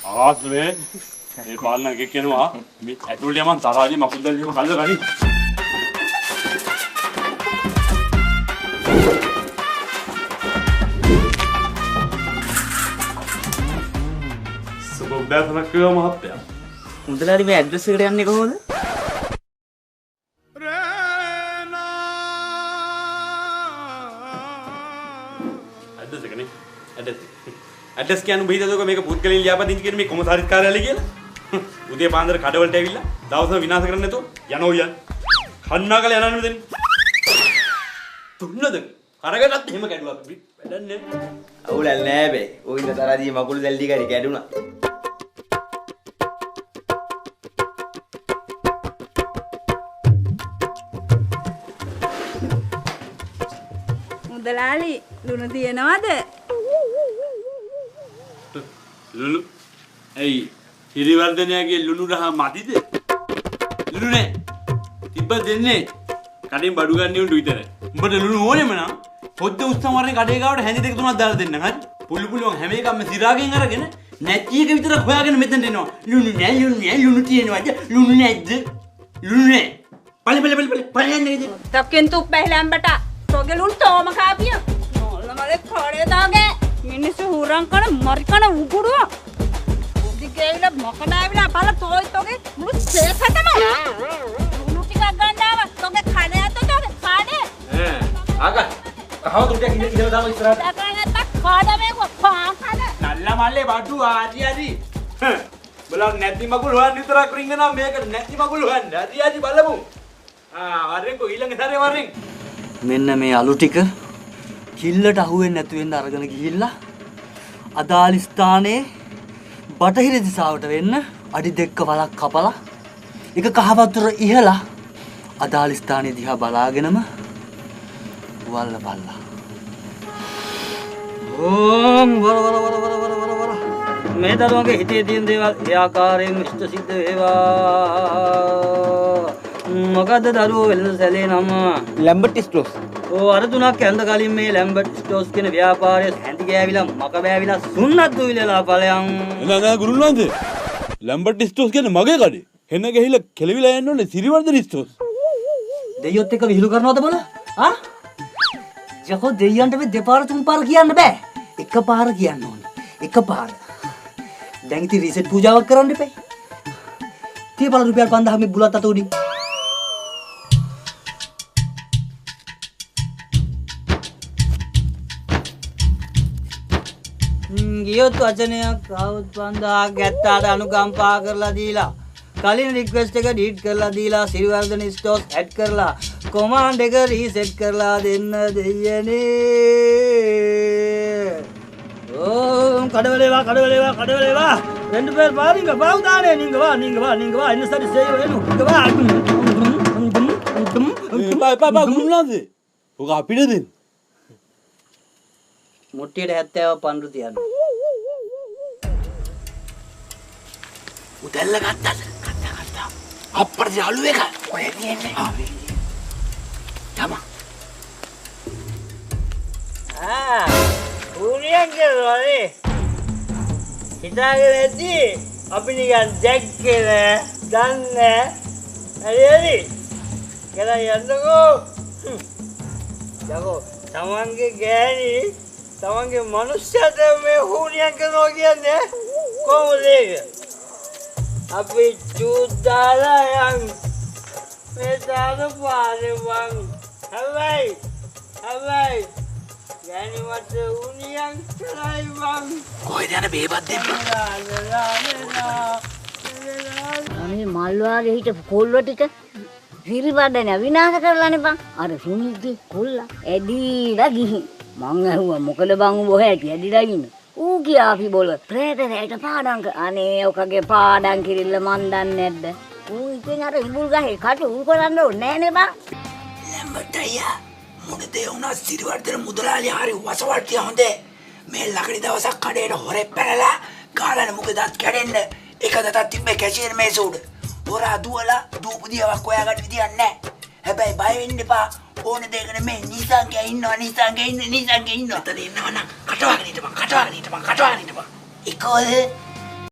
ආස්නේ මේ පාලනගේ කියනවා මේ ඇතුළේ මං තරහාදී මකුල් දැල්ලිම කල්ල ගනි. සුබෝදෑසනක් කියලා මහත්තයා. මුදලාලි මේ ඇඩ්‍රස් එකට යන්නේ කොහොමද? ඇඩ්‍රස් එකනේ. ඇඩ්‍රස් කියන්නේ උඹ හිතදෝක මේක පුත්කලින් ලියාපදින්න කියන මේ කොමසාරිස් කාර්යාලය කියලා. උදේ පාන්දර කඩවලට ඇවිල්ලා දවසම විනාශ කරන්න නැතුව යනෝ යන්. කන්නාකල යනන්න මෙතන. තුන්නද? කරගටත් එහෙම කැඩුවා. වැඩන්නේ. අවුලක් නෑ බේ. ඔය ඉන්න තරදී මකුළු දැල්ලි කරේ කැඩුනා. මුදලාලි ලුණු තියනවද? ලුණු ඇයි හිරිවර්ධනයාගේ ලුණු රහ මදිද? ලුණු නෑ. තිබ්බ දෙන්නේ. කඩෙන් බඩු ගන්න උන්ට විතරයි. උඹට ලුණු ඕනෙම නම් පොද්ද උස්සන් වරේ කඩේ ගාවට හැඳි දෙක තුනක් දාලා දෙන්න. හරි? පුළුවන් හැම එකක්ම සිරාගෙන් අරගෙන නැති එක විතරක් හොයාගෙන මෙතනට එනවා. ලුණු නෑ ලුණු තියනවාද? ලුණු නැද්ද? ලුණු නෑ. පළි तब किंतु पहले हम बटा तोगे लून तो मखा पिया नोल मले खड़े दागे मिनिसु हुरंग कर मरकन उगुडुवा उदी गेइला मकडाविला बाला तोय तोगे मुළු සේකටම ලුණු ටිකක් ගන්නාව තෝගේ කඩේ අත තෝගේ කඩේ ආගා කහව තුට්ටියක් ඉඳලා දාම ඉස්සරහට දකරගත්ත කඩ මේක පා කඩ නල්ලා මල්ලේ බඩු ආදි බලන්න නැති මගුල් හොයන්න විතරක් රින්ගනවා මේක නැති මගුල් හොයන්න හරි බලමු වරෙන්කෝ ඊළඟ සැරේ වරෙන් මෙන්න මේ අලු ටික කිල්ලට අහුවෙන්නේ නැතු වෙන්න අරගෙන ගිහිල්ලා අදාළ ස්ථානයේ බටහිර දිශාවට වෙන්න අඩි දෙක වලක් කපලා එක කහවතුර ඉහලා අදාළ ස්ථානයේ දිහා බලාගෙනම වල්ල බල්ලා ඕම් වර මේ දරුවගේ හිතේ තියෙන දේවල් ඒ ආකාරයෙන් ඉෂ්ට සිද්ධ වේවා. මොකද්ද දරුවෝ වෙළඳ සැලේ නම? ලැම්බර්ට් ස්ටෝස්. ඕ අර තුනක් ඇඳ කලින් මේ ලැම්බර්ට් ස්ටෝස් කියන ව්‍යාපාරය හැඳි ගෑවිලා මක බෑවිලා සුන්නත් දුවිලලා ඵලයන්. නෑ ගුරුනාන්ද. ලැම්බර්ට් ස්ටෝස් කියන්නේ මගේ කඩේ. හෙන ගහිලා කෙලවිලා යන්න ඕනේ සිරිවර්ධන ස්ටෝස්. දෙයියොත් එක්ක විහිළු කරනවද බල? ආ? ජකෝ දෙයියන්ට මේ දෙපාර තුන් පාර කියන්න බෑ. එකපාර කියන්න ඕනේ. එකපාර. දැන් ඉතින් රීසෙට් පූජාවක් කරන්න එපා. තියපල රුපියල් 5000 මේ බුලත් අත උඩින්. ගියොත් වචනයක් ආවොත් 5000ක් ගැත්තාට අනුකම්පා කරලා දීලා කලින් රික්වෙස්ට් එක ඩීට් කරලා දීලා සිරිවර්ධන ස්ටෝස් ඇඩ් කරලා කොමාන්ඩ් එක රීසෙට් කරලා දෙන්න දෙයනේ. ஓம் கடவுளே வா ரெண்டு பேர் பாருங்க பாவுதானே நீங்க வா என்ன சரி செய்ய வேணும் இங்க வா බා ගුරුනාන්ද ඔක අපිට දෙන්න මුට්ටියට 70 පන්රු තියන්න උදැල්ල ගත්තා අප්පට යාළු එක ඔය එන්නේ තමා උනියන් කරවනේ හිතාගෙන ඇති අපි නිකන් දැක්කේ නෑ දන්නේ හරි කියලා යන්නකෝ යකෝ තමන්ගේ ගෑණි තමන්ගේ මනුස්සයාට මේ හුනියන් කරනවා කියන්නේ කොහොමද ඒක අපි චුද්දාලා යන් මේ දාන පාරේ වන් හැබැයි ගෑණි මට උනියන් කරයි වන් කොහෙද යන බේබත් දෙන්න අනේ මල් වාගේ හිටපු කොල්ල ටික හිරිවඩන විනාශ කරලානේ බං අර සුනිල්ගේ කොල්ලා ඇදිලා ගිහින් මං ඇහුවා මොකද බං උඹ හැටි ඇදිලා ඉන්නේ ඌ කියාපි බොල ප්‍රේතයට පාඩම් අනේ ඔකගේ පාඩම් කිරිල්ල මන් දන්නේ නැද්ද ඌ ඉතින් අර ඉබුල් ගහේ කට ඌ කරන්න ඕනේ නෑනේ බං ලැම්බර්ට් අයියා මොකද ඒ උනා සිරිවර්ධන මුදලාලි හරි වසවට්ටිය හොඳේ මේ ලකඩි දවසක් කඩේට හොරේ පැනලා ගාලන මොකදත් කැඩෙන්න එක දතක් තිබ්බේ කැෂියර් මේස උඩ හොරා දුවලා දූපුදියාවක් හොයාගන්න විදියක් නැහැ හැබැයි බය වෙන්න එපා ඕනේ දෙයකට මේ නිසංගේ ඉන්නවා එතන ඉන්නවනම් කටවගෙන හිටපන් එකෝද